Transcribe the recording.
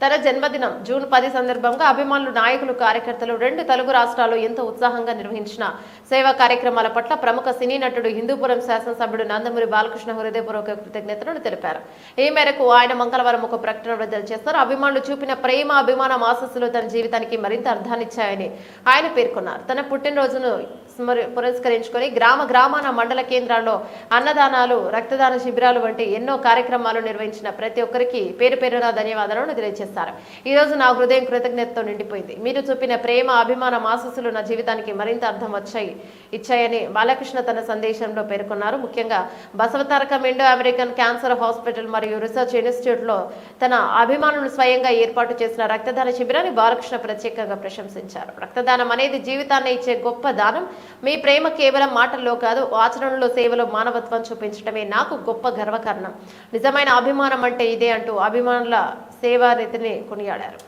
తన జన్మదినం జూన్ 10 సందర్భంగా అభిమానులు, నాయకులు, కార్యకర్తలు 2 తెలుగు రాష్ట్రాల్లో ఎంతో ఉత్సాహంగా నిర్వహించిన సేవా కార్యక్రమాల పట్ల ప్రముఖ సినీ నటుడు, హిందూపురం శాసనసభ్యుడు నందమూరి బాలకృష్ణ హృదయపూర్వక కృతజ్ఞతలు తెలిపారు. ఈ మేరకు ఆయన మంగళవారం ఒక ప్రకటన విడుదల చేశారు. అభిమానులు చూపిన ప్రేమ, అభిమానం, ఆశస్సులు తన జీవితానికి మరింత అర్థాన్నిచ్చాయని ఆయన పేర్కొన్నారు. తన పుట్టినరోజును పురస్కరించుకొని గ్రామాన మండల కేంద్రాల్లో అన్నదానాలు, రక్తదాన శిబిరాలు వంటి ఎన్నో కార్యక్రమాలు నిర్వహించిన ప్రతి ఒక్కరికి పేరు పేరున ధన్యవాదాలను తెలియజేశారు. ఈ రోజు నా హృదయం కృతజ్ఞతతో నిండిపోయింది. మీరు చూపిన ప్రేమ, అభిమానం, ఆశస్సులు నా జీవితానికి మరింత అర్థం ఇచ్చాయని బాలకృష్ణ తన సందేశంలో పేర్కొన్నారు. ముఖ్యంగా Basavatarakam Indo American cancer hospital మరియు రీసెర్చ్ ఇన్స్టిట్యూట్ లో తన అభిమానులు స్వయంగా ఏర్పాటు చేసిన రక్తదాన శిబిరాన్ని బాలకృష్ణ ప్రత్యేకంగా ప్రశంసించారు. రక్తదానం అనేది జీవితాన్ని ఇచ్చే గొప్ప దానం. మీ ప్రేమ కేవలం మాటల్లో కాదు, ఆచరణలో, సేవలో మానవత్వం చూపించడమే నాకు గొప్ప గర్వకారణం. నిజమైన అభిమానం అంటే ఇదే అంటూ అభిమానుల సేవా రీతిని కొనియాడారు.